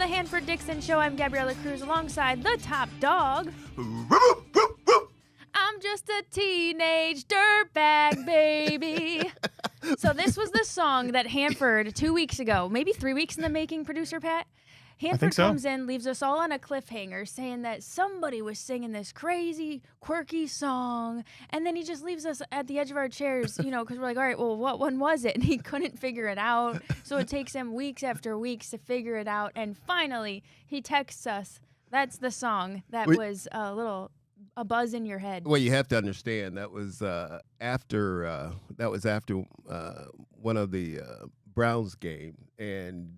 the Hanford Dixon Show. I'm Gabriella Cruz alongside the top dog. I'm just a teenage dirtbag, baby. So this was the song that Hanford 2 weeks ago, maybe 3 weeks in the making, producer Pat. Hanford comes in, leaves us all on a cliffhanger, saying that somebody was singing this crazy, quirky song, and then he just leaves us at the edge of our chairs, you know, because we're like, all right, well, what one was it? And he couldn't figure it out, so it takes him weeks after weeks to figure it out, and finally, he texts us, that's the song that was a buzz in your head. Well, you have to understand that was after one of the Browns game, and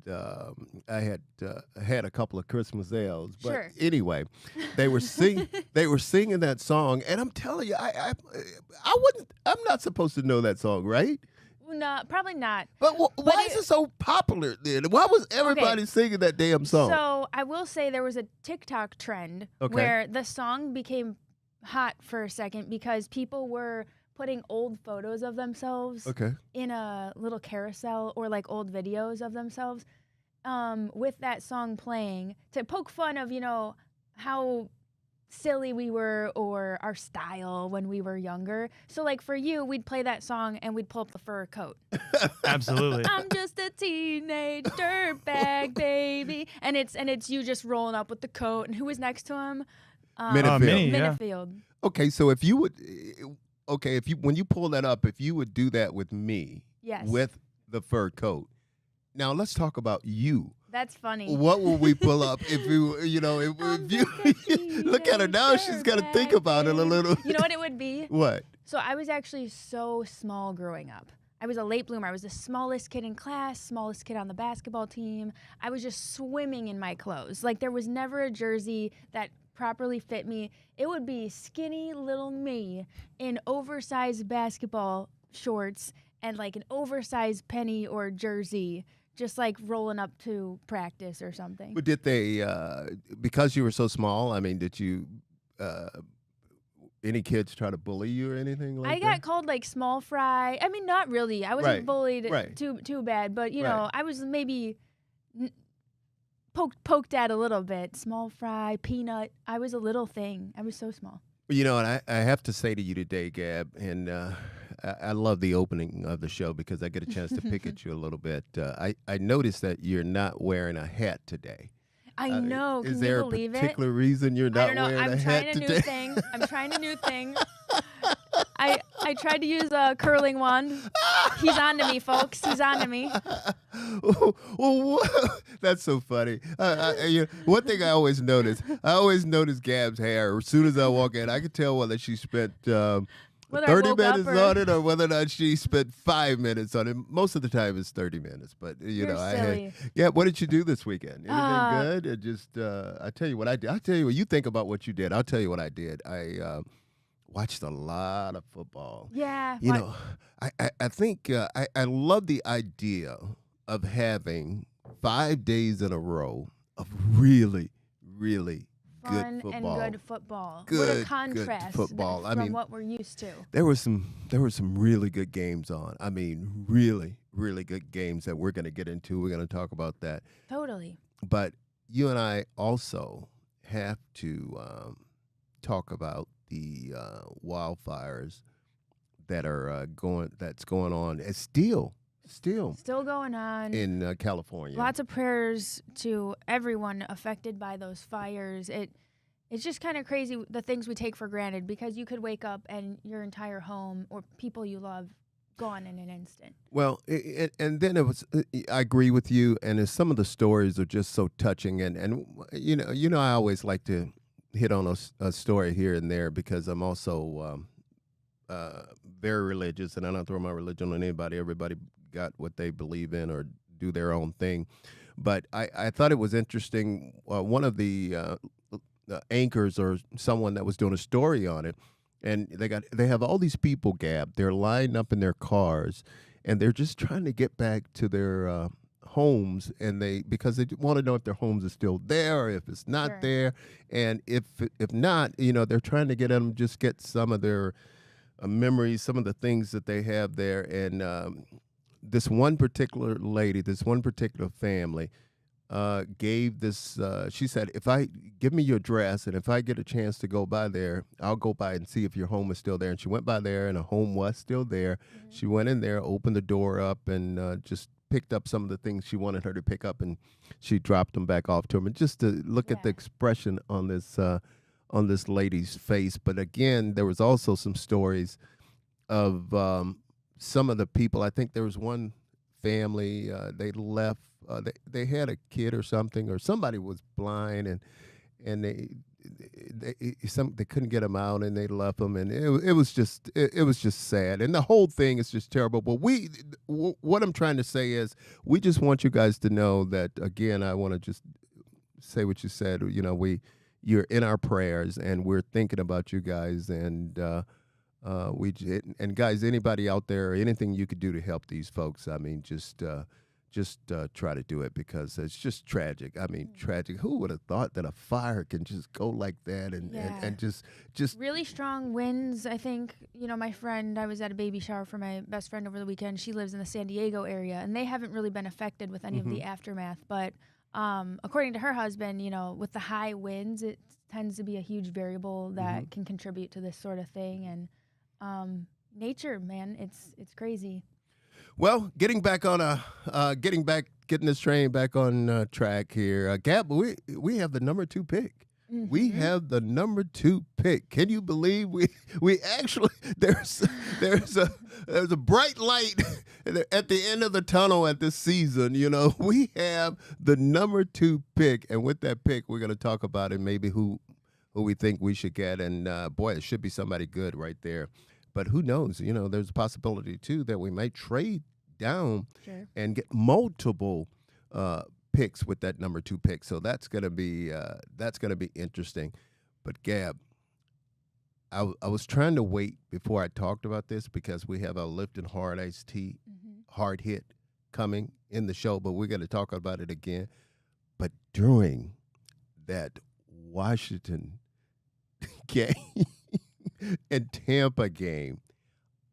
I had a couple of Christmas ales. But Sure. anyway, they were singing that song, and I'm telling you, I'm not supposed to know that song, right? No, probably not. But why is it so popular then? Why was everybody singing that damn song? So I will say there was a TikTok trend where the song became hot for a second because people were putting old photos of themselves in a little carousel or like old videos of themselves with that song playing to poke fun of, you know, how silly we were or our style when we were younger. So like for you, we'd play that song and we'd pull up the fur coat. Absolutely. I'm just a teenage dirtbag, baby. And it's you just rolling up with the coat. And who was next to him? Minifield. Okay, so if you would... Okay, when you pull that up, if you would do that with me, with the fur coat. Now let's talk about you. That's funny. What will we pull up if you look at her now? She's got to think about it a little. You know what it would be? What? So I was actually so small growing up. I was a late bloomer. I was the smallest kid in class, smallest kid on the basketball team. I was just swimming in my clothes. Like there was never a jersey that properly fit me. It would be skinny little me in oversized basketball shorts and like an oversized penny or jersey, just like rolling up to practice or something. But did they, because you were so small, I mean, did you, any kids try to bully you or anything like that? I got called like small fry. I mean, not really. I wasn't bullied too bad, but you know, I was maybe poked at a little bit. Small fry, peanut. I was a little thing. I was so small. You know, and I have to say to you today, Gab, and I love the opening of the show because I get a chance to pick at you a little bit. I noticed that you're not wearing a hat today. I know. Is there a particular reason you're not wearing a hat today? I'm trying a new thing. I tried to use a curling one. He's on to me, folks. He's on to me. That's so funny. One thing I always notice Gab's hair. As soon as I walk in, I can tell whether she spent 30 minutes on it or whether or not she spent 5 minutes on it. Most of the time it's 30 minutes. But, You're silly. What did you do this weekend? Anything good? Or just, I tell you what I did. I'll tell you what you think about what you did. I'll tell you what I did. I watched a lot of football. Yeah. You know, I think I love the idea of having 5 days in a row of really, really fun good football. And good football. Good, what a contrast good football. from what we're used to. There were some really good games on. I mean, really, really good games that we're going to get into. We're going to talk about that. Totally. But you and I also have to talk about the wildfires that are going on. It's still going on in California. Lots of prayers to everyone affected by those fires. It's just kind of crazy the things we take for granted because you could wake up and your entire home or people you love gone in an instant. Well, and then it was. I agree with you, and some of the stories are just so touching, and you know I always like to hit on a story here and there because I'm also very religious, and I don't throw my religion on anybody. Everybody got what they believe in or do their own thing. But I thought it was interesting. One of the anchors or someone that was doing a story on it, and they have all these people, Gab. They're lined up in their cars, and they're just trying to get back to their homes, and because they want to know if their homes are still there or if it's not there, and if not, they're trying to get them get some of their memories, some of the things that they have there, and this one particular lady, this one particular family, gave this. She said, "If I give me your address, and if I get a chance to go by there, I'll go by and see if your home is still there." And she went by there, and her home was still there. Mm-hmm. She went in there, opened the door up, and just picked up some of the things she wanted her to pick up, and she dropped them back off to him. And just to look at the expression on this lady's face. But again, there was also some stories of some of the people. I think there was one family, they left. They had a kid or something, or somebody was blind, and they couldn't get them out, and they left them, and it was just sad, and the whole thing is just terrible. But what I'm trying to say is, we just want you guys to know that, again, I want to just say what you said. You're in our prayers, and we're thinking about you guys, and guys, anybody out there, anything you could do to help these folks, I mean, just try to do it, because it's just tragic. I mean, tragic. Who would have thought that a fire can just go like that and just really strong winds? I think, my friend, I was at a baby shower for my best friend over the weekend. She lives in the San Diego area, and they haven't really been affected with any of the aftermath. But according to her husband, with the high winds, it tends to be a huge variable that can contribute to this sort of thing. And nature, man, it's crazy. Well, getting this train back on track here. Gab, we have the number 2 pick. Mm-hmm. We have the number 2 pick. Can you believe we actually there's a bright light at the end of the tunnel at this season. We have the number 2 pick, and with that pick, we're going to talk about it. Maybe who we think we should get, and boy, it should be somebody good right there. But who knows? There's a possibility, too, that we might trade down and get multiple picks with that number 2 pick. So that's gonna be interesting. But Gab, I was trying to wait before I talked about this, because we have a Lifting Hard Iced Tea hard hit coming in the show, but we're going to talk about it again. But during that Washington game and Tampa game,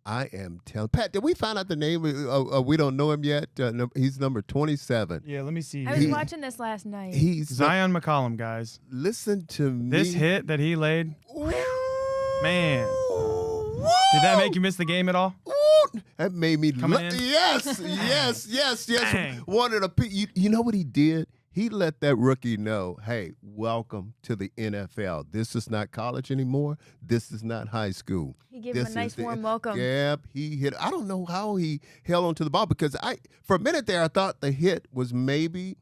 I am telling Pat, did we find out the name? We don't know him yet. No, he's number 27. Yeah, let me see. I was watching this last night. He's Zion McCollum, guys. Listen to me. This hit that he laid, man. Did that make you miss the game at all? That made me coming in. Yes. Dang. Wanted a you know what he did? He let that rookie know, hey, welcome to the NFL. This is not college anymore. This is not high school. He gave him a nice warm welcome. Gab, he hit. I don't know how he held onto the ball, because for a minute there, I thought the hit was maybe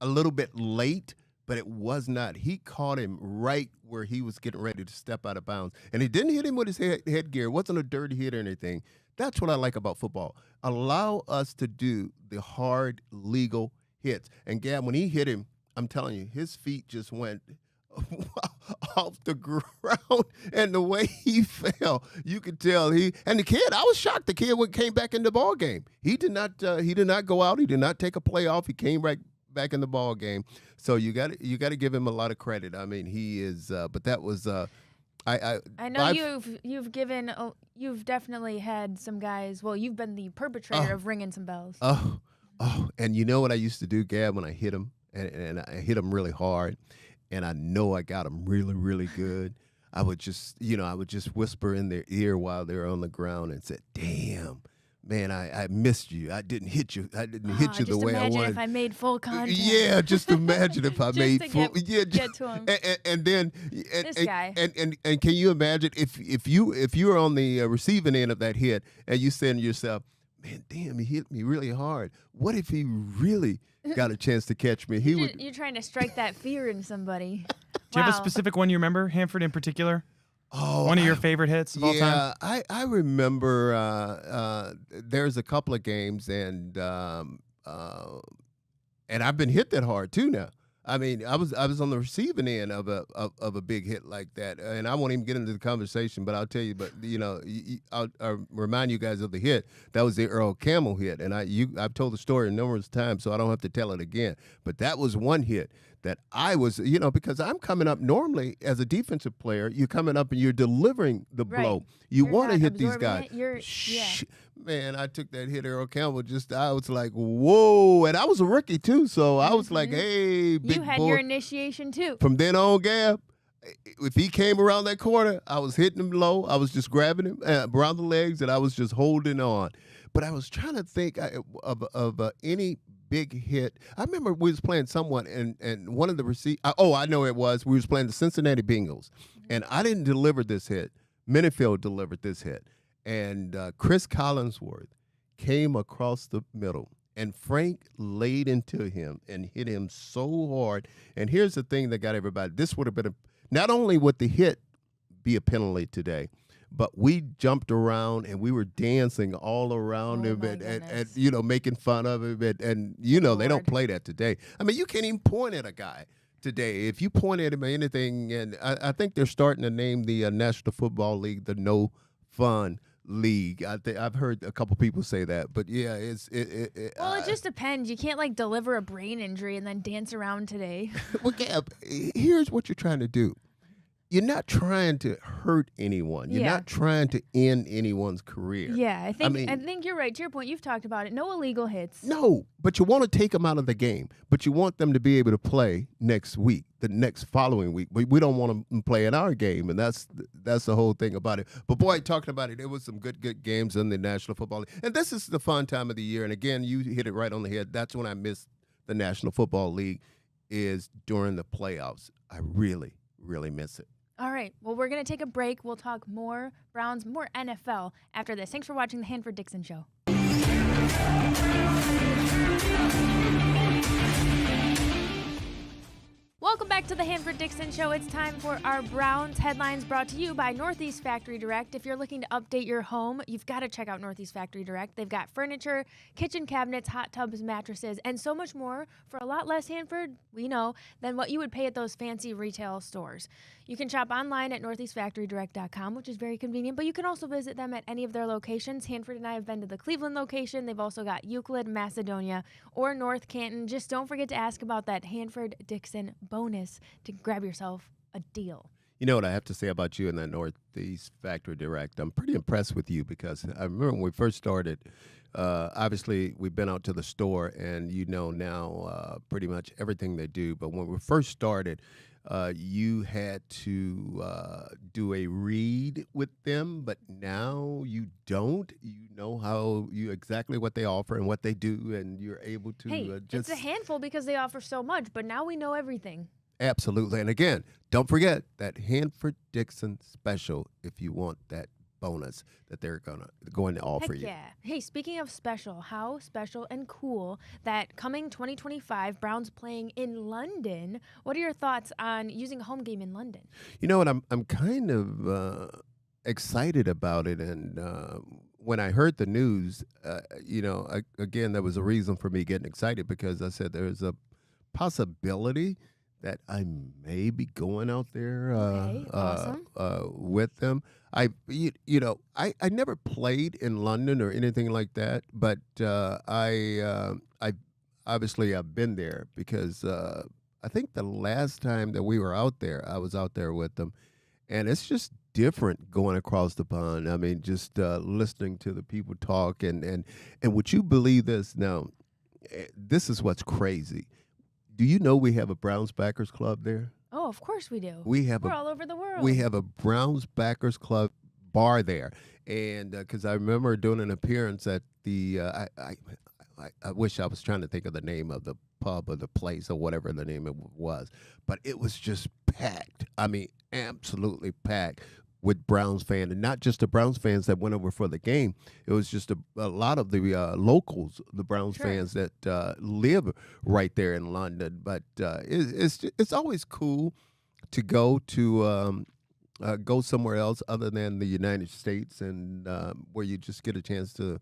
a little bit late, but it was not. He caught him right where he was getting ready to step out of bounds. And he didn't hit him with his headgear. It wasn't a dirty hit or anything. That's what I like about football. Allow us to do the hard, legal hits. And Gab, when he hit him, I'm telling you, his feet just went off the ground, and the way he fell, you could tell and the kid, I was shocked. The kid came back in the ball game. He did not go out. He did not take a play off. He came right back in the ball game. So you got to give him a lot of credit. I mean, he is. But that was. I know you've definitely had some guys. Well, you've been the perpetrator of ringing some bells. Oh, and you know what I used to do, Gab, when I hit him, and I hit him really hard, and I know I got him really, really good. I would just whisper in their ear while they're on the ground and say, "Damn, man, I missed you. I didn't hit you. I didn't hit you the way I wanted." Just imagine if I made full contact. Yeah, just imagine if I made full. Get to him. And then this guy. And can you imagine if you were on the receiving end of that hit, and you saying to yourself, "Man, damn, he hit me really hard. What if he really got a chance to catch me?" You're trying to strike that fear in somebody. Do you have a specific one you remember, Hanford in particular? Oh, one of your favorite hits of all time? Yeah, I remember there's a couple of games, and I've been hit that hard too now. I mean, I was on the receiving end of a big hit like that, and I won't even get into the conversation. But I'll tell you. But I'll remind you guys of the hit. That was the Earl Camel hit, and I've told the story numerous times, so I don't have to tell it again. But that was one hit that I was, because I'm coming up normally as a defensive player, you're coming up and you're delivering the blow. You want to hit these guys. Man, I took that hit, Earl Campbell. I was like, whoa. And I was a rookie, too. So I was like, hey, big boy. You had your initiation, too. From then on, Gab, if he came around that corner, I was hitting him low. I was just grabbing him around the legs, and I was just holding on. But I was trying to think of any big hit. I remember we was playing someone, and one of the I know it was. We was playing the Cincinnati Bengals, and I didn't deliver this hit. Minifield delivered this hit. And Chris Collinsworth came across the middle, and Frank laid into him and hit him so hard. And here's the thing that got everybody. This would have been not only would the hit be a penalty today, but we jumped around and we were dancing all around him and making fun of him. And they don't play that today. I mean, you can't even point at a guy today. If you point at him or anything, and I think they're starting to name the National Football League the No Fun League. I've heard a couple people say that, but yeah, it just depends. You can't deliver a brain injury and then dance around today. Well, Gab, here's what you're trying to do. You're not trying to hurt anyone. You're not trying to end anyone's career. Yeah, I think you're right. To your point, you've talked about it. No illegal hits. No, but you want to take them out of the game. But you want them to be able to play next week, the next following week. We don't want them to play in our game, and that's the whole thing about it. But boy, talking about it, there was some good games in the National Football League. And this is the fun time of the year. And again, you hit it right on the head. That's when I miss the National Football League is during the playoffs. I really, really miss it. All right. Well, we're going to take a break. We'll talk more Browns, more NFL after this. Thanks for watching the Hanford Dixon Show. Welcome back to the Hanford Dixon Show. It's time for our Browns headlines brought to you by Northeast Factory Direct. If you're looking to update your home, you've got to check out Northeast Factory Direct. They've got furniture, kitchen cabinets, hot tubs, mattresses, and so much more for a lot less, Hanford, we know, than what you would pay at those fancy retail stores. You can shop online at northeastfactorydirect.com, which is very convenient, but you can also visit them at any of their locations. Hanford and I have been to the Cleveland location. They've also got Euclid, Macedonia, or North Canton. Just don't forget to ask about that Hanford Dixon bonus to grab yourself a deal. You know what I have to say about you and that Northeast Factory Direct? I'm pretty impressed with you because I remember when we first started, obviously we've been out to the store and now pretty much everything they do. But when we first started, you had to do a read with them, but now you don't. You know exactly what they offer and what they do, and you're able to it's a handful because they offer so much, but now we know everything. Absolutely. And again, don't forget that Hanford Dixon special if you want that bonus that they're going to offer Heck you. Yeah. Hey, speaking of special, how special and cool that coming 2025 Browns playing in London. What are your thoughts on using a home game in London? You know what? I'm kind of excited about it, and when I heard the news, again, there was a reason for me getting excited because I said there's a possibility that I may be going out there awesome. with them. I never played in London or anything like that, but I obviously I've been there because I think the last time that we were out there, I was out there with them, and it's just different going across the pond. I mean, just listening to the people talk, and would you believe this? Now, this is what's crazy. Do you know we have a Browns Backers Club there? Oh, of course we do. We're all over the world. We have a Browns Backers Club bar there, and because I remember doing an appearance at the. I wish I was trying to think of the name of the pub or the place or whatever the name it was, but it was just packed. I mean, absolutely packed with Browns fans, and not just the Browns fans that went over for the game. It was just a lot of the locals, the Browns fans that live right there in London. But it's always cool to go to go somewhere else other than the United States, and where you just get a chance to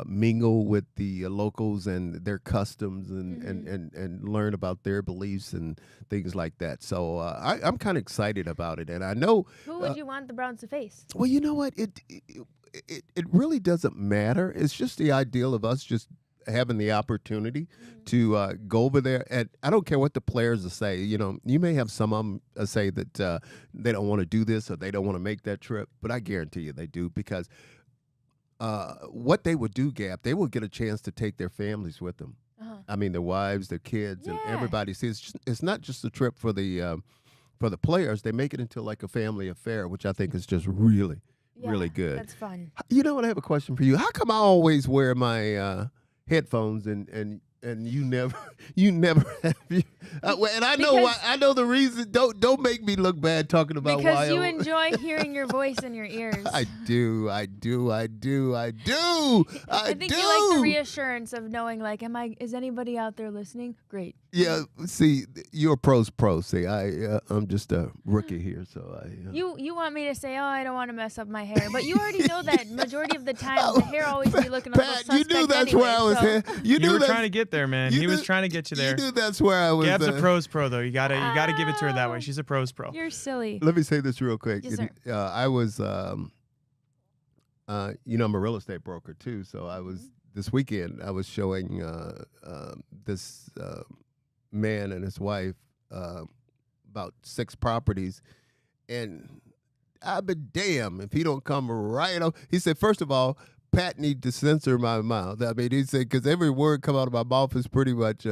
mingle with the locals and their customs and learn about their beliefs and things like that. So I'm kind of excited about it, and I know. Who would you want the Browns to face? Well, you know what? It really doesn't matter. It's just the ideal of us just having the opportunity to go over there. And I don't care what the players will say. You may have some of them say that they don't want to do this or they don't want to make that trip, but I guarantee you they do, because what they would do, Gap, they will get a chance to take their families with them. I mean, their wives, their kids, and everybody. See, it's not just a trip for the players. They make it into like a family affair, which I think is just really good. That's fun. You know what? I have a question for you. How come I always wear my headphones and you never have you? And I know why. I know the reason. Don't make me look bad talking about why. Because you enjoy hearing your voice in your ears. I do. I think you like the reassurance of knowing, like, is anybody out there listening? Great. Yeah. See, you're a pro's pro. See, I'm just a rookie here, so You want me to say, oh, I don't want to mess up my hair, but you already know that majority of the time the hair always be looking a little suspect. You knew that's where I was headed. You were trying to get there, man. He was trying to get you there. You knew that's where I was. Gab's a pro's pro, though. You gotta give it to her that way. She's a pro's pro. You're silly. Let me say this real quick. Yes, sir. I was, I'm a real estate broker too. So I was this weekend. I was showing this man and his wife about 6 properties, and I've been damn if he don't come right up. He said, first of all, Pat need to censor my mouth. I mean, he said, because every word come out of my mouth is pretty much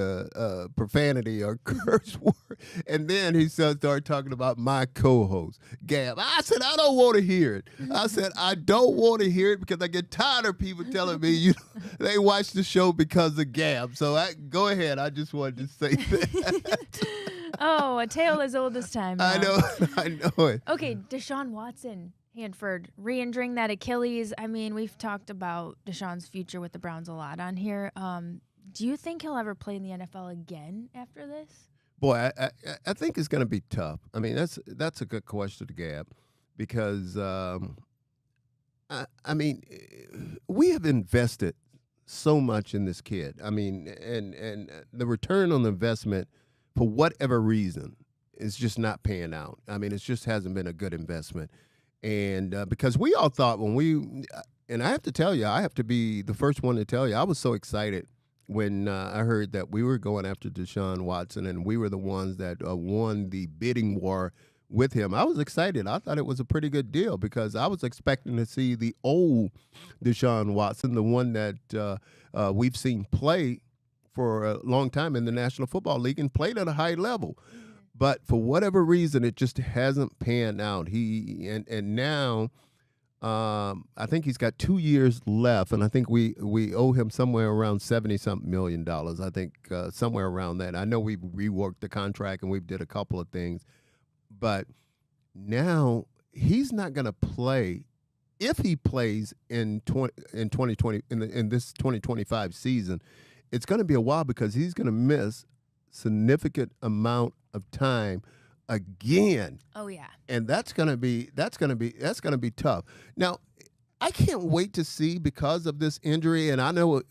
profanity or curse word. And then he started talking about my co-host, Gab. I said, I don't want to hear it. I said, I don't want to hear it because I get tired of people telling me they watch the show because of Gab. So go ahead. I just wanted to say that. Oh, a tale as old as time. Now. I know it. Okay, Deshaun Watson. Hanford re-injuring that Achilles. I mean, we've talked about Deshaun's future with the Browns a lot on here. Do you think he'll ever play in the NFL again after this? Boy, I think it's going to be tough. I mean, that's a good question to Gab, because I mean, we have invested so much in this kid. I mean, and the return on the investment, for whatever reason, is just not paying out. I mean, it just hasn't been a good investment. And because we all thought and I have to tell you, I have to be the first one to tell you, I was so excited when I heard that we were going after Deshaun Watson, and we were the ones that won the bidding war with him. I was excited. I thought it was a pretty good deal, because I was expecting to see the old Deshaun Watson, the one that we've seen play for a long time in the National Football League and played at a high level. But for whatever reason, it just hasn't panned out. And now I think he's got 2 years left, and I think we owe him somewhere around $70-something million. I think somewhere around that. I know we've reworked the contract and we've did a couple of things, but now he's not going to play. If he plays in 2020 in this 2025 season, it's going to be a while, because he's going to miss significant amount of time again. Oh yeah. And that's gonna be tough. Now, I can't wait to see, because of this injury, and I know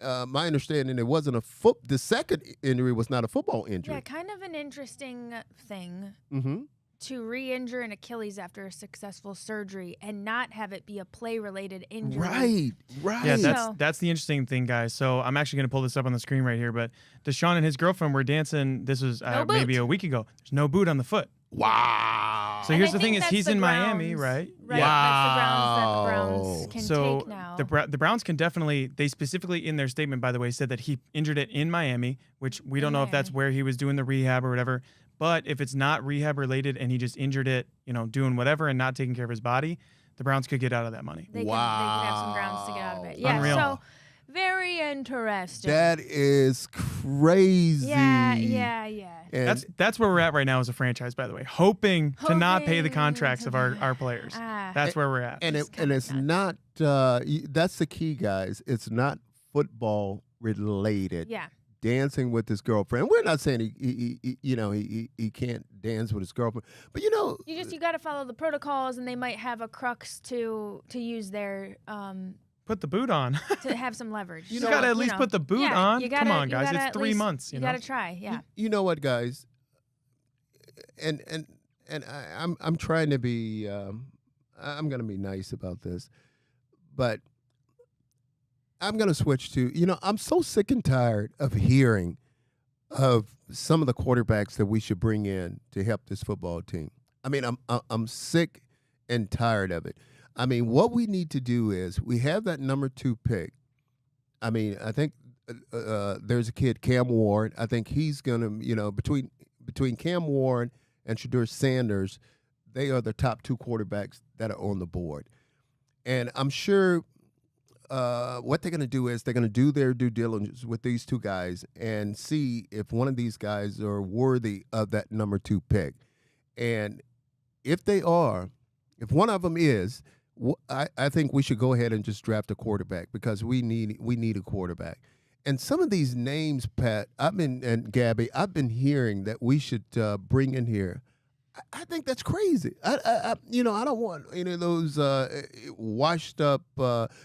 my understanding, it wasn't the second injury was not a football injury. Yeah, kind of an interesting thing. Mm-hmm. To re-injure an Achilles after a successful surgery and not have it be a play-related injury. Right. Yeah, that's the interesting thing, guys. So I'm actually going to pull this up on the screen right here. But Deshaun and his girlfriend were dancing. This was maybe a week ago. There's no boot on the foot. Wow. So here's the thing: is he's in Miami, right? Right. Wow. That's the Browns that the Browns can take now. The Browns can definitely. They specifically in their statement, by the way, said that he injured it in Miami, which we don't know if that's where he was doing the rehab or whatever. But if it's not rehab related and he just injured it, doing whatever and not taking care of his body, the Browns could get out of that money. They could have some grounds to get out of it. Yeah, Unreal. So very interesting. That is crazy. Yeah. And that's where we're at right now as a franchise, by the way. Hoping to not pay the contracts of our players. That's where we're at. And it's not, that's the key, guys. It's not football related. Yeah. Dancing with his girlfriend. We're not saying he can't dance with his girlfriend, but you got to follow the protocols, and they might have a crux to use their put the boot on to have some leverage. You got to at least put the boot on. Come on, guys, it's 3 months. You got to try. Yeah. You know what, guys, and I'm trying to be I'm going to be nice about this, but I'm going to switch to, I'm so sick and tired of hearing of some of the quarterbacks that we should bring in to help this football team. I mean, I'm sick and tired of it. I mean, what we need to do is we have that number 2 pick. I mean, I think there's a kid, Cam Ward. I think he's going to, between Cam Ward and Shedeur Sanders, they are the top 2 quarterbacks that are on the board. And I'm sure what they're going to do is they're going to do their due diligence with these 2 guys and see if one of these guys are worthy of that number 2 pick. And if they are, if one of them is, I think we should go ahead and just draft a quarterback because we need a quarterback. And some of these names, Pat, and Gabby, I've been hearing that we should bring in here. I think that's crazy. I don't want any of those washed up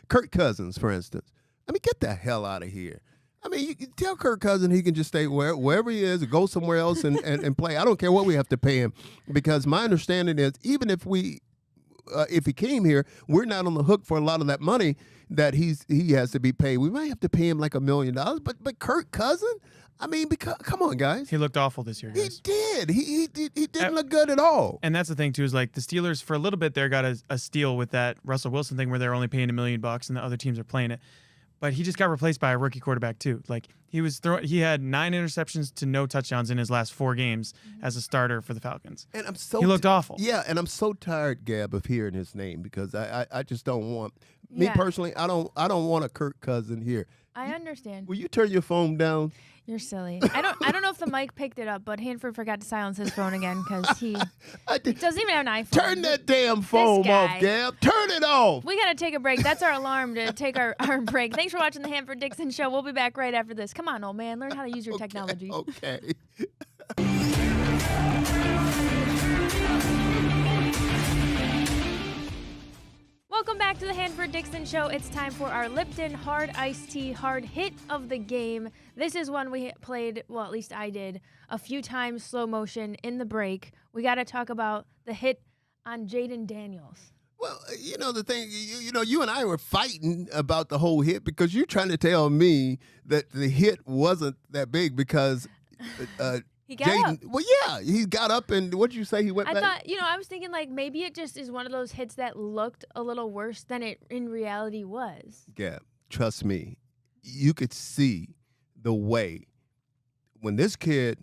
Kirk Cousins, for instance. I mean, get the hell out of here. I mean, you can tell Kirk Cousins he can just stay wherever he is or go somewhere else and play. I don't care what we have to pay him because my understanding is even if he came here, we're not on the hook for a lot of that money that he has to be paid. We might have to pay him like $1 million, but Kirk Cousins. I mean, because come on, guys. He looked awful this year, guys. He did. He didn't look good at all. And that's the thing too is like the Steelers for a little bit there got a steal with that Russell Wilson thing where they're only paying $1 million and the other teams are playing it. But he just got replaced by a rookie quarterback too. Like he had 9 interceptions to no touchdowns in his last 4 games as a starter for the Falcons. And he looked awful. Yeah, and I'm so tired, Gab, of hearing his name because I just don't want me personally. I don't want a Kirk Cousin here. I understand. Will you turn your phone down? You're silly. I don't know if the mic picked it up, but Hanford forgot to silence his phone again because he doesn't even have an iPhone. Turn that damn phone off, Gab. Turn it off. We got to take a break. That's our alarm to take our break. Thanks for watching the Hanford Dixon Show. We'll be back right after this. Come on, old man. Learn how to use your technology. Okay. Welcome back to the Hanford Dixon Show. It's time for our Lipton Hard Iced Tea Hard Hit of the Game. This is one we played, well, at least I did, a few times slow motion in the break. We got to talk about the hit on Jaden Daniels. Well, the thing, you and I were fighting about the whole hit because you're trying to tell me that the hit wasn't that big because he got up. Well, yeah, he got up and what did you say? He went back? I thought, I was thinking like maybe it just is one of those hits that looked a little worse than it in reality was. Yeah, trust me. You could see the way when this kid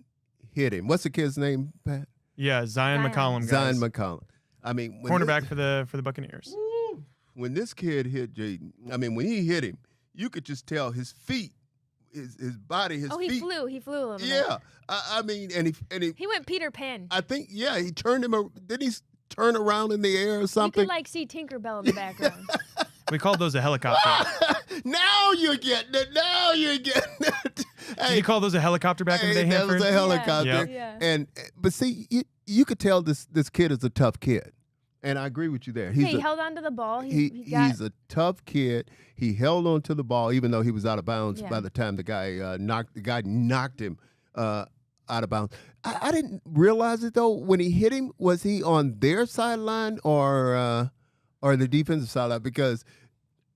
hit him. What's the kid's name, Pat? Yeah, Zion McCollum. Guys. Zion McCollum. I mean, cornerback for the Buccaneers. When this kid hit Jaden, I mean, when he hit him, you could just tell his feet. His body, his feet. He flew a little bit. Yeah, I mean, and he went Peter Pan. I think, yeah, he turned him. Didn't he turn around in the air or something? You could see Tinkerbell in the background. We called those a helicopter. Now you're getting it. Hey, did you call those a helicopter back in the day, Hanford? That was a helicopter. Yeah. But see, you could tell this kid is a tough kid. And I agree with you there. He held on to the ball. He's a tough kid. He held on to the ball even though he was out of bounds by the time the guy knocked him out of bounds. I didn't realize it though. When he hit him, was he on their sideline or the defensive sideline? Because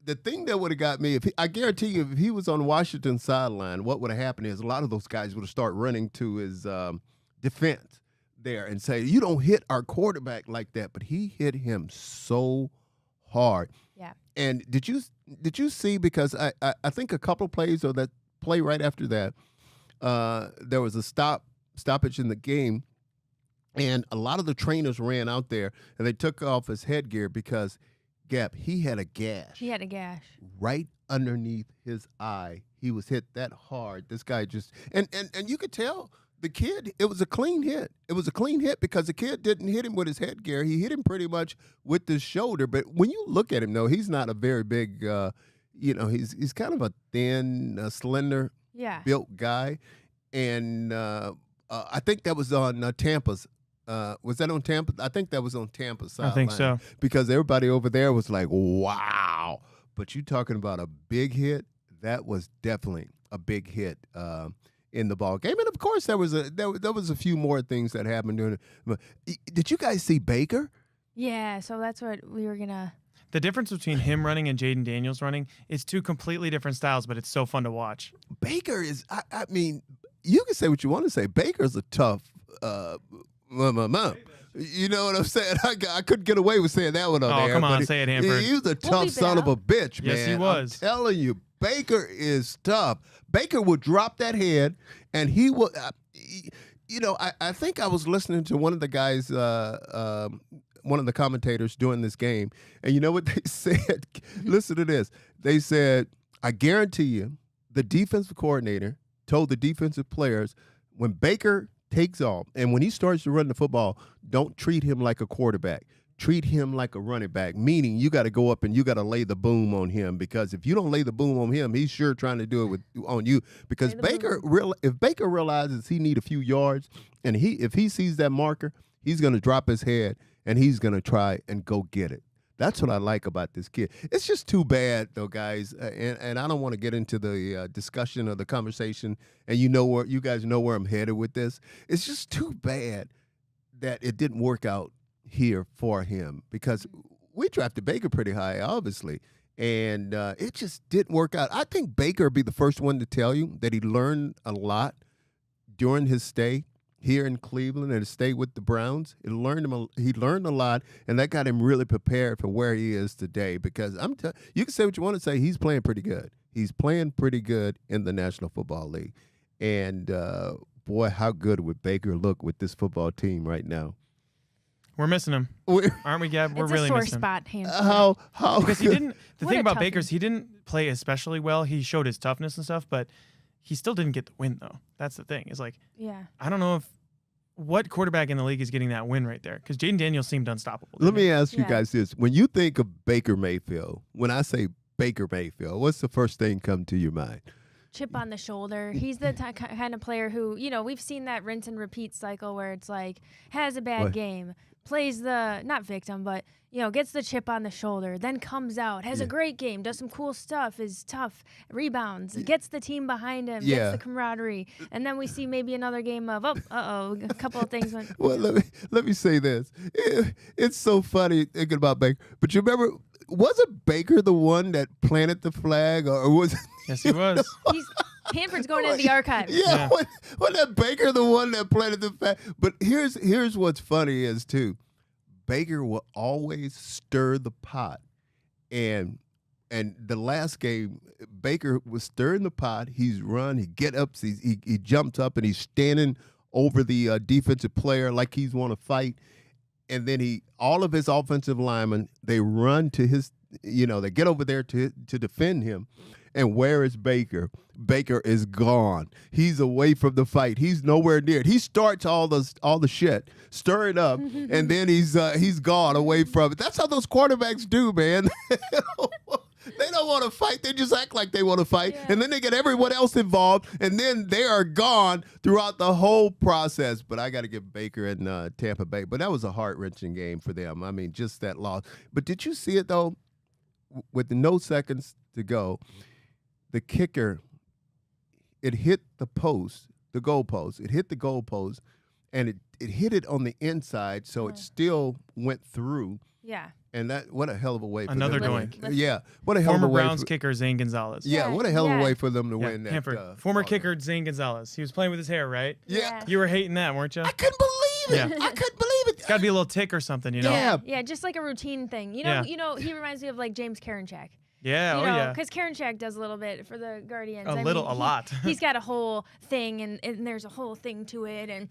the thing that would have got me, I guarantee you, if he was on Washington's sideline, what would have happened is a lot of those guys would have started running to his defense there and say, you don't hit our quarterback like that. But he hit him so hard. Yeah. And did you see, because I think a couple of plays or that play right after that, there was a stoppage in the game, and a lot of the trainers ran out there and they took off his headgear because he had a gash. He had a gash. Right underneath his eye. He was hit that hard. This guy just and you could tell the kid, it was a clean hit. It was a clean hit because the kid didn't hit him with his headgear. He hit him pretty much with his shoulder. But when you look at him, though, he's not a very big, he's kind of a thin, slender, built guy. And I think that was on Tampa's. Was that on Tampa? I think that was on Tampa's sideline. I think so. Because everybody over there was like, wow. But you talking about a big hit, that was definitely a big hit. In the ball game, and of course there was a few more things that happened during it. Did you guys see Baker? Yeah, so that's what we were gonna. The difference between him running and Jaden Daniels running is two completely different styles, but it's so fun to watch. Baker is, I mean, you can say what you want to say. Baker's a tough, you know what I'm saying? I couldn't get away with saying that one on there. Oh, come on, say it, Hanford. He was a tough son of a bitch, man. Yes, he was. I'm telling you, Baker is tough. Baker will drop that head, and he will, I think I was listening to one of the guys, one of the commentators during this game, and you know what they said? Listen to this. They said, I guarantee you, the defensive coordinator told the defensive players, when Baker takes off and when he starts to run the football, don't treat him like a quarterback. Treat him like a running back, meaning you got to go up and you got to lay the boom on him, because if you don't lay the boom on him, he's sure trying to do it on you. Because if Baker realizes he need a few yards, and if he sees that marker, he's going to drop his head and he's going to try and go get it. That's what I like about this kid. It's just too bad, though, guys, and I don't want to get into the discussion or the conversation, and you guys know where I'm headed with this. It's just too bad that it didn't work out here for him, because we drafted Baker pretty high, obviously, and it just didn't work out. I think Baker would be the first one to tell you that he learned a lot during his stay here in Cleveland and stay with the Browns. He learned a lot, and that got him really prepared for where he is today. Because you can say what you want to say, he's playing pretty good. He's playing pretty good in the National Football League, and boy, how good would Baker look with this football team right now? We're missing him, aren't we, Gab? We're really missing him. It's a sore spot, How? Because he didn't. The thing about Baker's, he didn't play especially well. He showed his toughness and stuff, but he still didn't get the win, though. That's the thing. It's like, I don't know what quarterback in the league is getting that win right there, because Jaden Daniels seemed unstoppable. Let me ask you guys this: when you think of Baker Mayfield, when I say Baker Mayfield, what's the first thing come to your mind? Chip on the shoulder. He's the kind of player who, we've seen that rinse and repeat cycle where it's like, has a bad game, plays the, not victim, but, gets the chip on the shoulder, then comes out, has a great game, does some cool stuff, is tough, rebounds, gets the team behind him, gets the camaraderie. And then we see maybe another game of, a couple of things went. Well, let me say this. It's so funny thinking about Baker. But you remember, wasn't Baker the one that planted the flag, or was it? Yes, he was. Hanford's going into the archives. Yeah. Wasn't that Baker the one that planted the flag? But here's what's funny is, too, Baker will always stir the pot. And the last game, Baker was stirring the pot. He get up, he jumps up, and he's standing over the defensive player like he's want to fight. And then all of his offensive linemen, they run to his, they get over there to defend him. And where is Baker? Baker is gone. He's away from the fight. He's nowhere near it. He starts all the shit, stir it up, and then he's gone away from it. That's how those quarterbacks do, man. They don't want to fight. They just act like they want to fight. Yeah. And then they get everyone else involved, and then they are gone throughout the whole process. But I got to give Baker and Tampa Bay. But that was a heart-wrenching game for them. I mean, just that loss. But did you see it, though? With no seconds to go, the kicker, it hit the post, the goalpost. It hit the goalpost, and it hit it on the inside, so it still went through. Yeah. And what a hell of a way for another them. doink. Yeah. What a hell Former of a way. Browns kicker Zane Gonzalez. Yeah, what a hell of a way for them to win that. Hanford. Former kicker Zane Gonzalez. He was playing with his hair, right? Yeah. You were hating that, weren't you? I couldn't believe it. I couldn't believe it. It's got to be a little tick or something, you know? Yeah, just like a routine thing. He reminds me of like James Karinchak. Yeah, because Karinchak does a little bit for the Guardians. A lot. He's got a whole thing, and there's a whole thing to it, and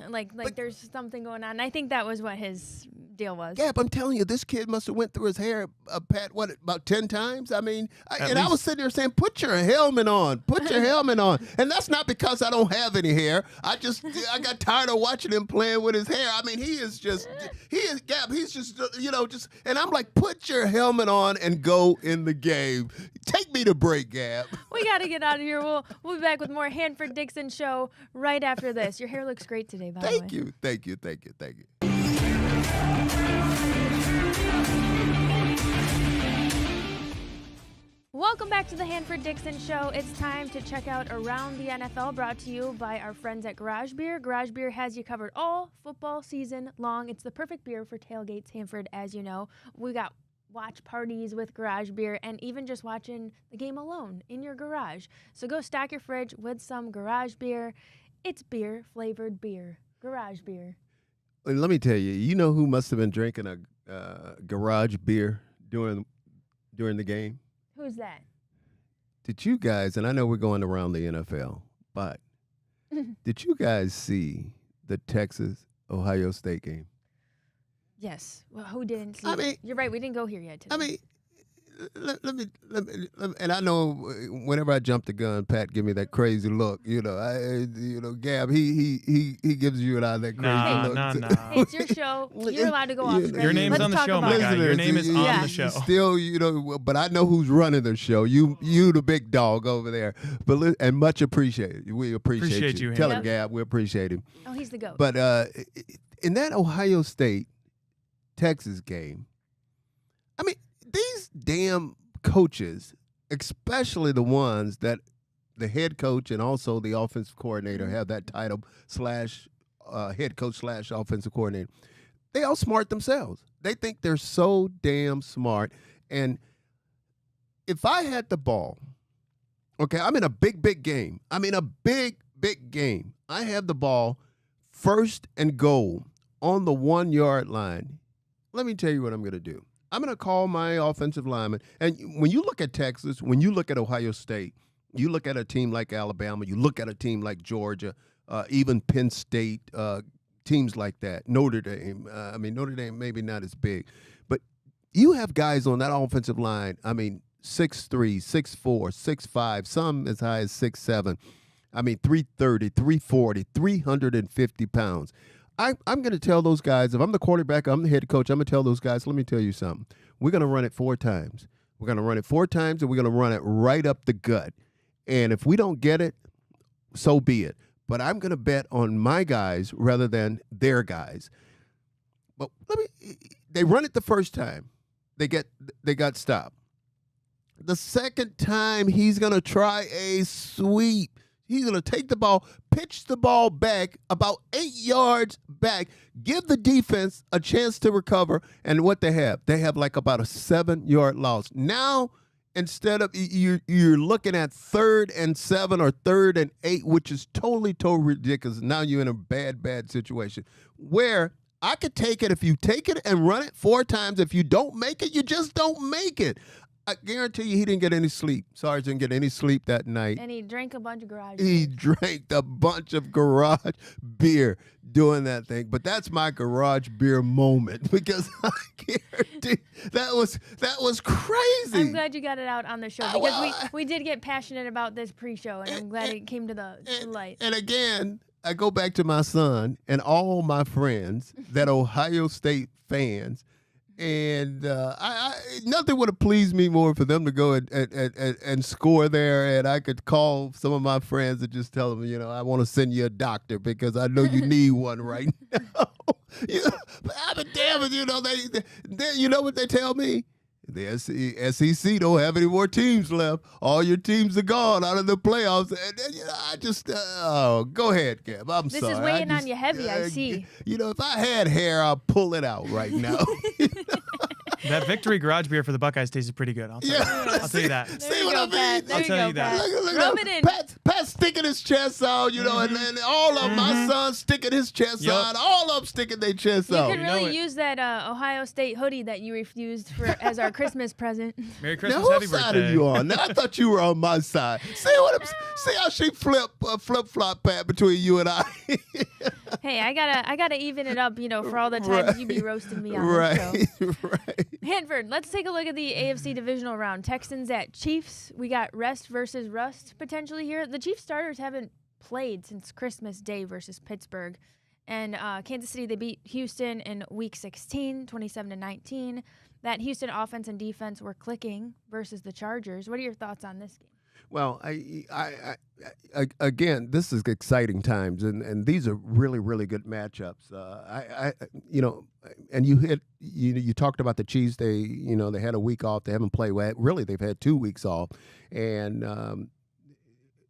like there's something going on. And I think that was what his deal was. Yeah, but I'm telling you, this kid must have went through his hair, Pat, about 10 times? I mean, I was sitting there saying, put your helmet on. Put your helmet on. And that's not because I don't have any hair. I got tired of watching him playing with his hair. I mean, he's just, and I'm like, put your helmet on and go in the game. Take me to break, Gab. We got to get out of here. We'll be back with more Hanford Dixon show right after this. Your hair looks great today, by the way. Thank you. Welcome back to the Hanford Dixon Show. It's time to check out Around the NFL, brought to you by our friends at Garage Beer. Garage Beer has you covered all football season long. It's the perfect beer for tailgates, Hanford, as you know. We got watch parties with garage beer, and even just watching the game alone in your garage. So go stock your fridge with some garage beer. It's beer-flavored beer. Garage beer. And let me tell you, you know who must have been drinking a garage beer during the game? Who's that? Did you guys, and I know we're going around the NFL, but did you guys see the Texas-Ohio State game? Yes. Well, who didn't see I mean, it? You're right. We didn't go here yet today. I mean, let me, and I know whenever I jump the gun, Pat give me that crazy look. Gab, he gives you and I that crazy look. No. Hey, it's your show. You're allowed to go off script. Your name's Let's on the talk show, about my it. guy. Your name is on the show. Still, but I know who's running the show. You the big dog over there. But and much appreciated. We appreciate you. Tell him, Gab, we appreciate him. Oh, he's the GOAT. But in that Ohio State Texas game, I mean, these damn coaches, especially the ones that the head coach and also the offensive coordinator have that title / head coach / offensive coordinator, they outsmart themselves. They think they're so damn smart. And if I had the ball, okay, I'm in a big game. I'm in a big game. I have the ball, 1st and goal on the 1-yard line. Let me tell you what I'm going to do. I'm going to call my offensive lineman. And when you look at Texas, when you look at Ohio State, you look at a team like Alabama, you look at a team like Georgia, even Penn State, teams like that, Notre Dame. Notre Dame maybe not as big. But you have guys on that offensive line, 6'3", 6'4", 6'5", some as high as 6'7". 330, 340, 350 pounds. I'm going to tell those guys, if I'm the quarterback, I'm the head coach, I'm going to tell those guys, let me tell you something. We're going to run it 4 times. We're going to run it 4 times, and we're going to run it right up the gut. And if we don't get it, so be it. But I'm going to bet on my guys rather than their guys. But they run it the first time. They got stopped. The second time, he's going to try a sweep. He's going to take the ball, pitch the ball back about 8 yards back, give the defense a chance to recover. And what they have like about a 7-yard loss. Now, instead of you're looking at 3rd and 7 or 3rd and 8, which is totally ridiculous. Now you're in a bad situation where I could take it. If you take it and run it 4 times, if you don't make it, you just don't make it. I guarantee you he didn't get any sleep. Sarge didn't get any sleep that night. And he drank a bunch of garage He beer. drank a bunch of garage beer doing that thing. But that's my garage beer moment because I guarantee that was crazy. I'm glad you got it out on the show because we did get passionate about this pre-show, and I'm glad it came to the light. And again, I go back to my son and all my friends that Ohio State fans. And nothing would have pleased me more for them to go and score there. And I could call some of my friends and just tell them, I want to send you a doctor because I know you need one right now. But I'm damn it, they you know what they tell me? The SEC don't have any more teams left. All your teams are gone out of the playoffs. And I just, go ahead, Gab. I'm sorry. This is weighing on you heavy, I see. If I had hair, I'd pull it out right now. That victory garage beer for the Buckeyes tastes pretty good. I'll tell you that. See what I mean? I'll tell you that. Look, Rub it in. Pat's sticking his chest out, and all of my sons sticking his chest out. All of them sticking their chest out. You could really use that Ohio State hoodie that you refused as our Christmas present. Merry Christmas, now, happy whose side birthday. are you on? Now, I thought you were on my side. See how she flip-flop, Pat, between you and I. Hey, I gotta even it up, for all the times you be roasting me on this show. Right. Hanford, let's take a look at the AFC divisional round. Texans at Chiefs. We got rest versus rust potentially here. The Chiefs starters haven't played since Christmas Day versus Pittsburgh. And Kansas City, they beat Houston in Week 16, 27-19. That Houston offense and defense were clicking versus the Chargers. What are your thoughts on this game? Well, I again, this is exciting times, and these are really, really good matchups. And you talked about the Chiefs. They had a week off. They haven't played. Really, they've had 2 weeks off, and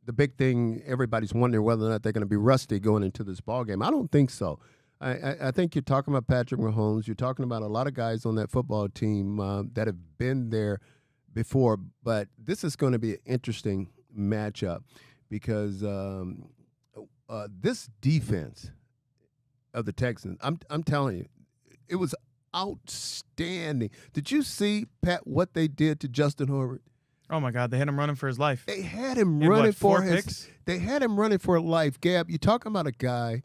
the big thing, everybody's wondering whether or not they're going to be rusty going into this ball game. I don't think so. I think you're talking about Patrick Mahomes. You're talking about a lot of guys on that football team that have been there before. But this is going to be an interesting matchup because this defense of the Texans, I'm telling you, it was outstanding. Did you see, Pat, what they did to Justin Herbert? Oh my God, they had him running for his life. They had him running for four picks? They had him running for life. Gab, you're talking about a guy,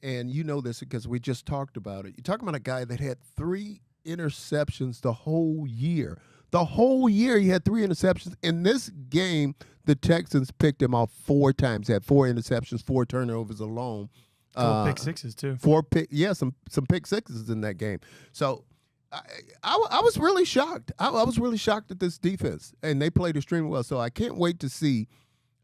and you know this because we just talked about it. You're talking about a guy that had 3 interceptions the whole year. The whole year he had 3 interceptions. In this game, the Texans picked him off 4 times. He had 4 interceptions, 4 turnovers alone. Pick sixes too. Some pick sixes in that game. So I was really shocked. I was really shocked at this defense, and they played extremely well. So I can't wait to see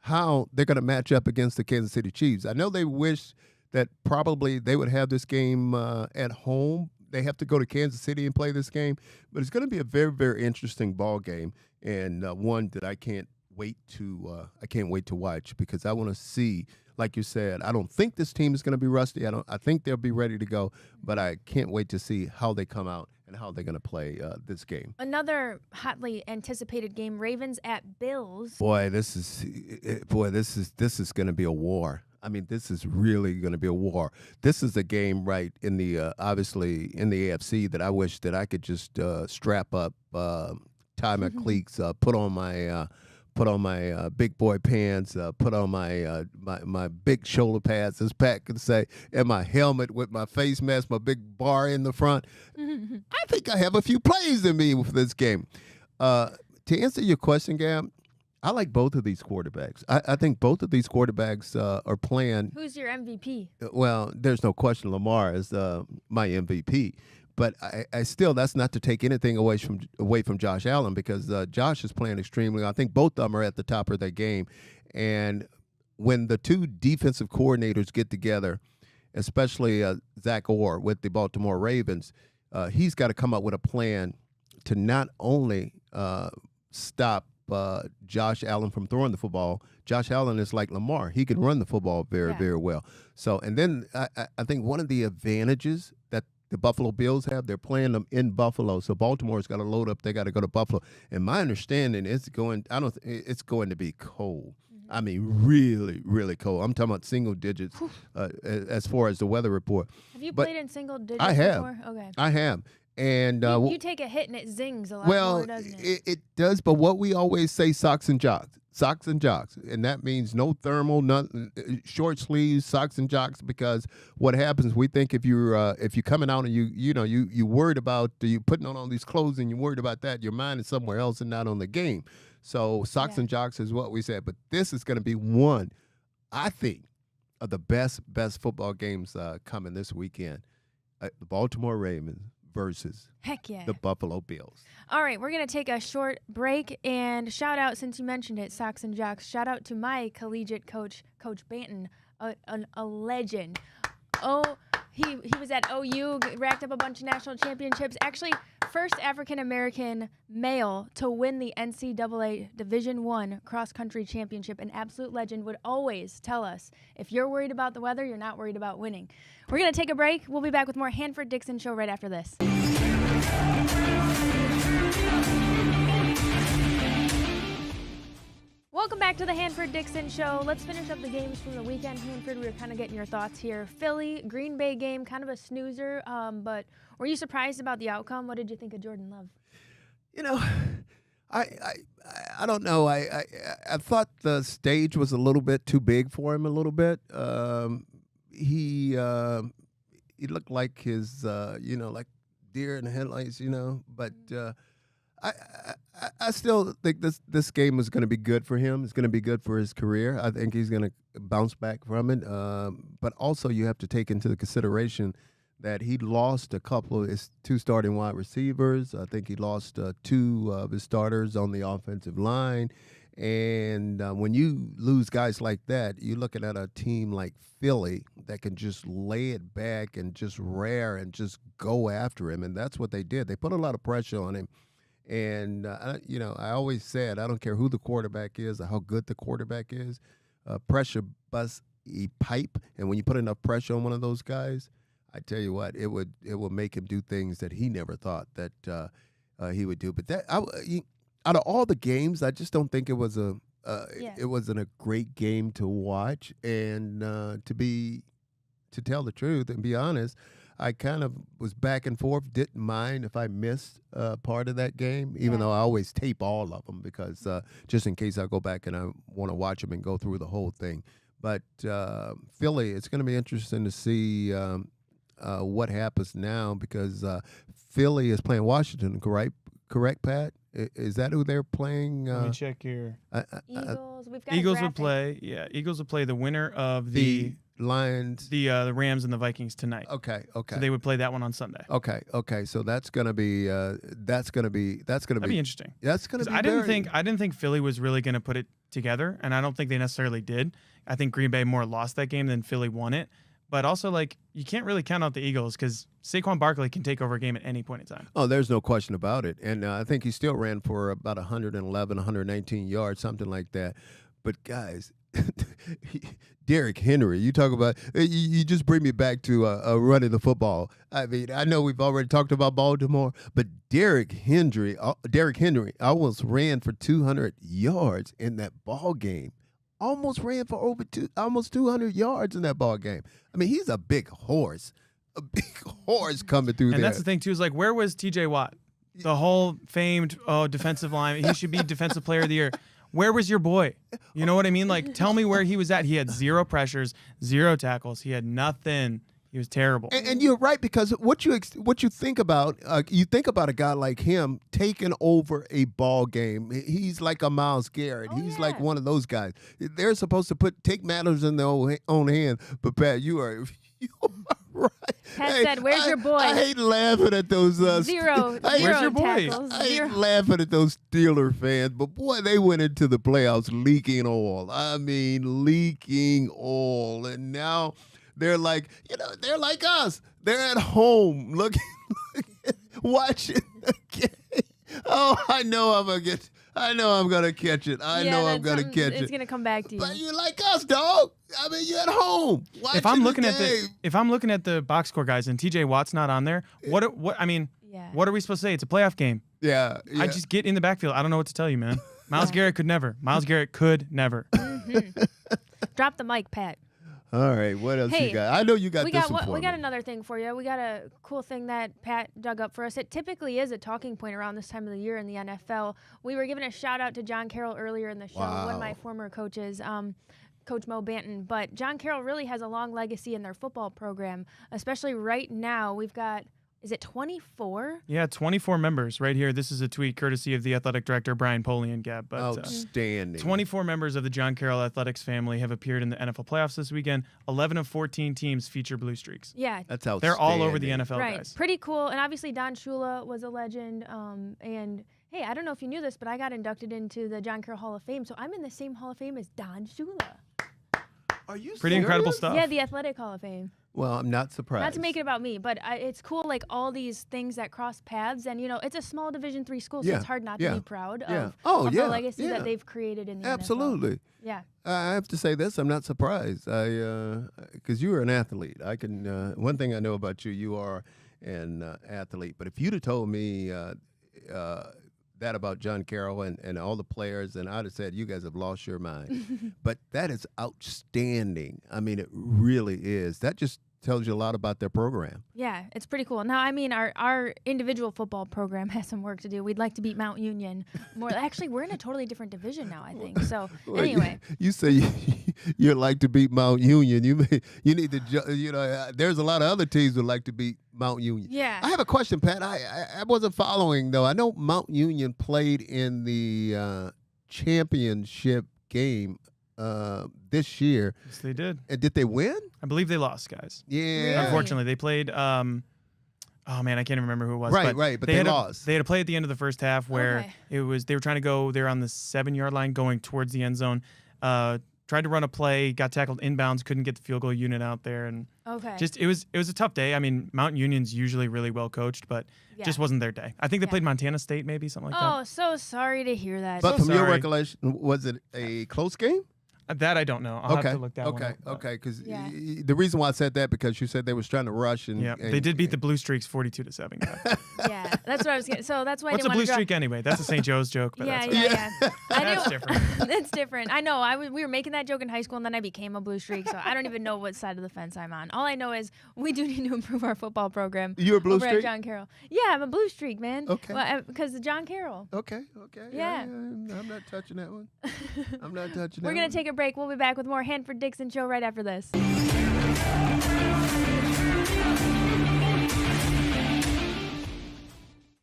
how they're going to match up against the Kansas City Chiefs. I know they wish that probably they would have this game at home. They have to go to Kansas City and play this game, but it's going to be a very, very interesting ball game, and one that I can't wait to watch because I want to see. Like you said, I don't think this team is going to be rusty. I think they'll be ready to go, but I can't wait to see how they come out and how they're going to play this game. Another hotly anticipated game: Ravens at Bills. Boy, this is going to be a war. I mean, this is really going to be a war. This is a game right in the obviously in the AFC that I wish that I could just strap up, tie my cleats, put on my big boy pants, put on my big shoulder pads, as Pat could say, and my helmet with my face mask, my big bar in the front. I think I have a few plays in me for this game. To answer your question, Gab, I like both of these quarterbacks. I think both of these quarterbacks are playing. Who's your MVP? Well, there's no question Lamar is my MVP. But I still, that's not to take anything away from Josh Allen because Josh is playing extremely well. I think both of them are at the top of their game. And when the 2 defensive coordinators get together, especially Zach Orr with the Baltimore Ravens, he's got to come up with a plan to not only stop Josh Allen from throwing the football. Josh Allen is like Lamar. He can run the football very, very well. So, and then I think one of the advantages that the Buffalo Bills have, they're playing them in Buffalo. So Baltimore's got to load up. They got to go to Buffalo. And my understanding is it's going to be cold. I mean, really, really cold. I'm talking about single digits as far as the weather report. Have you played in single digits I have. before? Okay. I have. And you take a hit and it zings a lot more, doesn't it? It does, but what we always say, socks and jocks, and that means no thermal, short sleeves, socks and jocks. Because what happens, we think if you're coming out and you worried about you putting on all these clothes and you're worried about that, your mind is somewhere else and not on the game. So socks and jocks is what we said. But this is going to be one, I think, of the best football games coming this weekend. The Baltimore Ravens versus the Buffalo Bills. All right, we're going to take a short break and shout out, since you mentioned it, Socks and Jocks, shout out to my collegiate coach, Coach Banton, a legend. He was at OU, racked up a bunch of national championships. Actually, first African-American male to win the NCAA Division I cross-country championship. An absolute legend, would always tell us, if you're worried about the weather, you're not worried about winning. We're going to take a break. We'll be back with more Hanford Dixon Show right after this. Welcome back to the Hanford Dixon Show. Let's finish up the games from the weekend. Hanford, we were kind of getting your thoughts here. Philly, Green Bay game, kind of a snoozer, but were you surprised about the outcome? What did you think of Jordan Love? You know, I don't know. I thought the stage was a little bit too big for him a little bit. He looked like his, like deer in the headlights, but I still think this game is going to be good for him. It's going to be good for his career. I think he's going to bounce back from it. But also you have to take into consideration that he lost a couple of his 2 starting wide receivers. I think he lost 2 of his starters on the offensive line. And when you lose guys like that, you're looking at a team like Philly that can just lay it back and just rear and just go after him. And that's what they did. They put a lot of pressure on him. And, I always said, I don't care who the quarterback is or how good the quarterback is, pressure busts a pipe. And when you put enough pressure on one of those guys, I tell you what, it would make him do things that he never thought that he would do. But out of all the games, I just don't think it was it wasn't a great game to watch. And to tell the truth and be honest, I kind of was back and forth. Didn't mind if I missed part of that game, even though I always tape all of them because just in case I go back and I want to watch them and go through the whole thing. But Philly, it's going to be interesting to see what happens now because Philly is playing Washington, correct, Pat? Is that who they're playing? Let me check here. Eagles. We've got Eagles would play. Yeah, Eagles would play the winner of the Lions, the Rams and the Vikings tonight. Okay. So they would play that one on Sunday. Okay. So that's gonna be interesting. That's gonna be. I didn't think Philly was really gonna put it together, and I don't think they necessarily did. I think Green Bay more lost that game than Philly won it. But also, like, you can't really count out the Eagles because Saquon Barkley can take over a game at any point in time. Oh, there's no question about it. And I think he still ran for about 111, 119 yards, something like that. But, guys, Derrick Henry, you talk about you just bring me back to running the football. I mean, I know we've already talked about Baltimore, but Derrick Henry almost ran for 200 yards in that ball game. Almost ran for almost 200 yards in that ball game. I mean, he's a big horse coming through there. And that's the thing, too, is like, where was TJ Watt? The whole famed defensive line. He should be Defensive Player of the Year. Where was your boy? You know what I mean? Like, tell me where he was at. He had 0 pressures, 0 tackles. He had nothing. He was terrible. And you're right, because what you think about, you think about a guy like him taking over a ball game. He's like a Myles Garrett. He's like one of those guys. They're supposed to take matters in their own hand. But Pat, you are right. Pat said, "Where's your boy?" I hate laughing at those zero where's your boy? tackles. I hate laughing at those Steeler fans, but boy, they went into the playoffs leaking oil. I mean, leaking oil, and now. They're like, they're like us. They're at home looking watching the game. Oh, I know I'm gonna catch it. I know I'm gonna catch it. It's gonna come back to you. But you're like us, dog. I mean, you're at home. If I'm looking at the box score guys and TJ Watt's not on there, what are we supposed to say? It's a playoff game. Yeah. I just get in the backfield. I don't know what to tell you, man. Myles Garrett could never. Mm-hmm. Drop the mic, Pat. All right, what else you got? I know you got this one for me. We got another thing for you. We got a cool thing that Pat dug up for us. It typically is a talking point around this time of the year in the NFL. We were giving a shout-out to John Carroll earlier in the show, one of my former coaches, Coach Mo Banton. But John Carroll really has a long legacy in their football program, especially right now. We've got... Is it 24? Yeah, 24 members right here. This is a tweet courtesy of the athletic director, Brian Polian, Gab. But, outstanding. 24 members of the John Carroll Athletics family have appeared in the NFL playoffs this weekend. 11 of 14 teams feature blue streaks. Yeah. That's outstanding. They're all over the NFL, guys. Pretty cool. And obviously Don Shula was a legend. And, hey, I don't know if you knew this, but I got inducted into the John Carroll Hall of Fame. So I'm in the same Hall of Fame as Don Shula. Are you Pretty serious? incredible stuff. Yeah, the Athletic Hall of Fame. Well, I'm not surprised. Not to make it about me, but it's cool, like all these things that cross paths, and it's a small Division III school, so it's hard not to be proud of the legacy that they've created in the Absolutely. NFL. Yeah. I have to say this: I'm not surprised. Because you are an athlete. I can. One thing I know about you, you are an athlete. But if you'd have told me that about John Carroll and all the players, and I'd have said, you guys have lost your mind. But that is outstanding. I mean, it really is. That just tells you a lot about their program. Yeah, it's pretty cool. Now, I mean, our individual football program has some work to do. We'd like to beat Mount Union more. Actually, we're in a totally different division now, I think. So, anyway. You say you'd like to beat Mount Union. You need to, there's a lot of other teams that like to beat Mount Union. Yeah. I have a question, Pat. I wasn't following, though. I know Mount Union played in the championship game this year. Yes, they did. And did they win? I believe they lost, guys. Yeah. Really? Unfortunately, they played. Oh man, I can't even remember who it was. Right. But they lost. They had a play at the end of the first half where they were trying to go. They were on the 7-yard line going towards the end zone. Tried to run a play, got tackled inbounds, couldn't get the field goal unit out there, and just it was a tough day. I mean, Mount Union's usually really well coached, but it just wasn't their day. I think they played Montana State, maybe something like that. Oh, so sorry to hear that. But from your recollection, was it a close game? That I don't know. I'll have to look that one up. Okay. Because the reason why I said that because you said they was trying to rush and they did beat the Blue Streaks 42-7. Yeah, that's what I was getting. So that's why. What's a Blue Streak anyway? That's a St. Joe's joke. But yeah. That's different. It's different. I know. We were making that joke in high school, and then I became a Blue Streak, so I don't even know what side of the fence I'm on. All I know is we do need to improve our football program. You're a Blue Streak? At John Carroll. Yeah, I'm a Blue Streak, man. Okay. Because of John Carroll. Okay. Yeah. I'm not touching that one. I'm not touching that We're going to take a break. We'll be back with more Hanford Dixon Show right after this.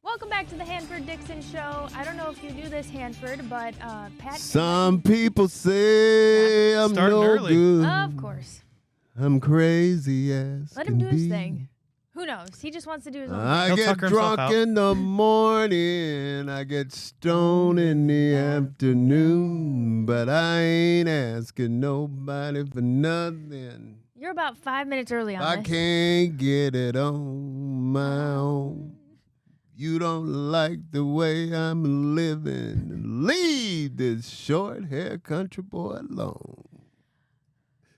Welcome back to the Hanford Dixon Show. I don't know if you do this, Hanford, but Pat. Some people say I'm no early. good. Of course. I'm crazy as Let him do his thing. Who knows? He just wants to do his own thing. I get drunk in the morning. I get stoned in the afternoon. But I ain't asking nobody for nothing. You're about 5 minutes early on I this. can't get it on my own. You don't like the way I'm living. Leave this short-haired country boy alone.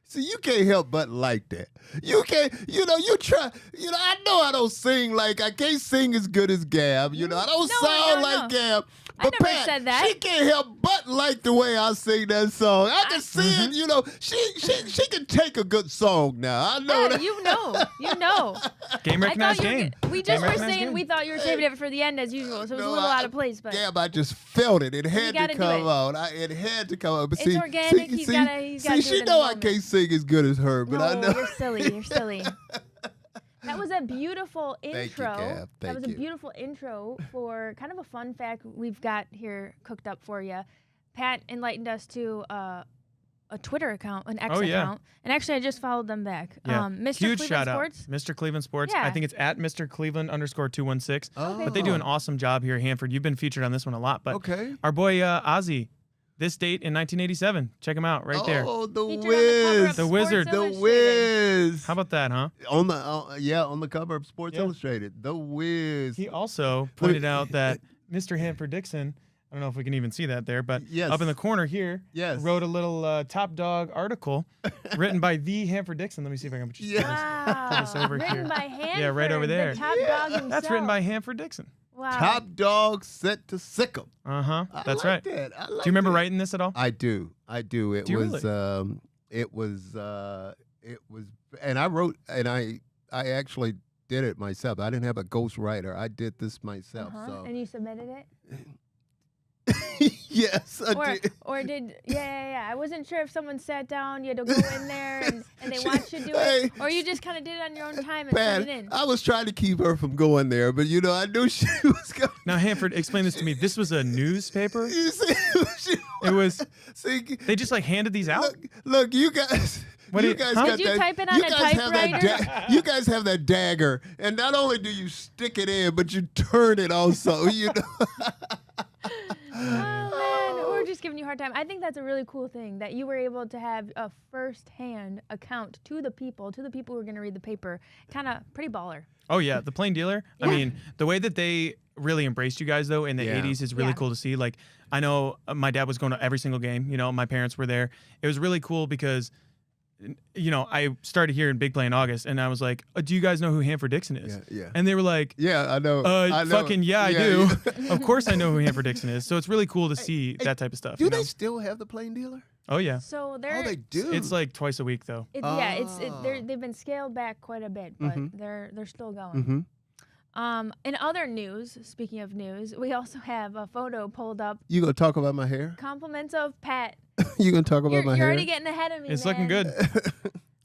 See, you can't help but like that. You can't, you try, I know I don't sing I can't sing as good as Gab. I don't sound like Gab. But I never Pat, said that. she can't help but like the way I sing that song. I can see it, she can take a good song now. I know that. You know. Game recognized game. We just were saying we thought you were saving it for the end as usual, so it was a little out of place. But Gab, I just felt it. It had to come out. It had to come out. But it's organic. He's got to do it. She know I can't sing as good as her, but I know. You're silly. That was a beautiful intro. Thank you, Gab. That was a beautiful intro for kind of a fun fact we've got here cooked up for you. Pat enlightened us to a Twitter account, an X account, and actually I just followed them back. Yeah. Mr. Huge Cleveland shout Sports. out, Mr. Cleveland Sports. Yeah. I think it's at Mr. Cleveland_216. Oh. But they do an awesome job here, Hanford. You've been featured on this one a lot. But okay. Our boy Ozzy, this date in 1987. Check him out right there. Oh, the Featured Wiz. The Wizard. The Wiz. How about that, huh? On the cover of Sports Illustrated. The Wiz. He also pointed out that Mr. Hanford Dixon, I don't know if we can even see that there, but up in the corner here, wrote a little Top Dog article written by the Hanford Dixon. Let me see if I can put this over written here. by Hanford. Yeah, right over there. The Top Dog himself. That's written by Hanford Dixon. Wow. Top Dog Set to Sick 'em. That's like right. That. I like do you remember writing this at all? I do. It was and I wrote and I actually did it myself. I didn't have a ghostwriter. I did this myself. So. And you submitted it? Yes, I did. Or did I wasn't sure if someone sat down, you had to go in there and they watched you do it, or you just kind of did it on your own time and turned it in. I was trying to keep her from going there, but I knew she was going. Now, Hanford, explain this to me. This was a newspaper? You see, it was. See, they just handed these out. Look, you guys. Did you type it on a typewriter? You guys have that dagger, and not only do you stick it in, but you turn it also. Oh, man. We're just giving you a hard time. I think that's a really cool thing that you were able to have a first-hand account to the people who are going to read the paper. Kind of pretty baller. Oh, yeah. The Plain Dealer. Yeah. I mean, the way that they really embraced you guys, though, in the 80s is really cool to see. Like, I know my dad was going to every single game. My parents were there. It was really cool because I started here in Big Play in August, and I was like, do you guys know who Hanford Dixon is? Yeah. And they were like, I know. Fucking I do. Of course I know who Hanford Dixon is. So it's really cool to see that type of stuff. Do they still have the Plain Dealer? Oh, yeah. So they do? It's like twice a week, though. They've been scaled back quite a bit, but they're still going. In other news, speaking of news, we also have a photo pulled up. You gonna talk about my hair? Compliments of Pat. You gonna talk about my hair? You're already getting ahead of me. It's man. looking good.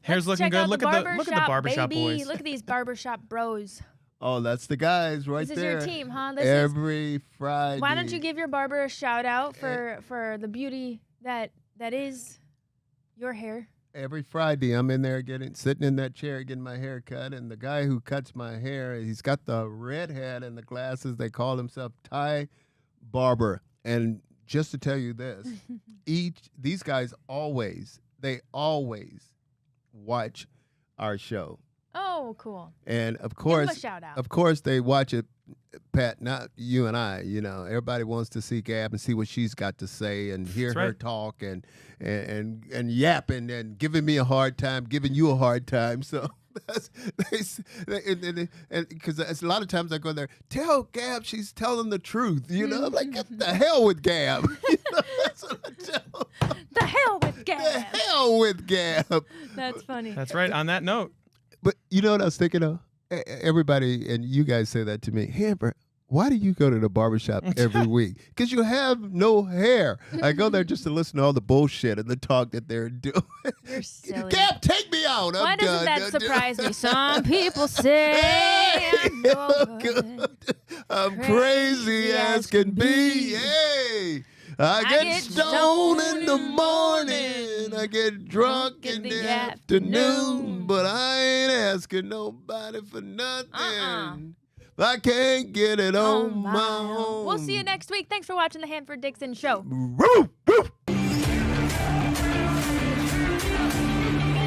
Hair's looking good. Look at the barbershop boys. Look at these barbershop bros. Oh, that's the guys right there. This is your team, huh? Every Friday. Why don't you give your barber a shout out for the beauty that is your hair? Every Friday, I'm in there sitting in that chair getting my hair cut, and the guy who cuts my hair, he's got the red hat and the glasses. They call himself Ty Barber. And just to tell you this, these guys always watch our show. Oh, cool. And of course, give them a shout out. Of course, they watch it Pat, not you and I. You know, everybody wants to see Gab and see what she's got to say and hear her talk and yapping and giving me a hard time, giving you a hard time. So. Because a lot of times I go there, tell Gab she's telling the truth. You know, I'm like, get the hell with Gab. You know, that's what I tell. The hell with Gab. The hell with Gab. That's funny. That's right. On that note. But you know what I was thinking of? Everybody, and you guys say that to me, Hanford, why do you go to the barbershop every week? Because you have no hair. I go there just to listen to all the bullshit and the talk that they're doing. You're silly. Gab, take me out. Why doesn't that surprise me? Some people say I'm no good. I'm crazy as can be. Hey. I get stoned in the morning. I get drunk in the afternoon. But I ain't asking nobody for nothing. I can't get it on my own. We'll see you next week. Thanks for watching the Hanford Dixon Show. Woo, woo.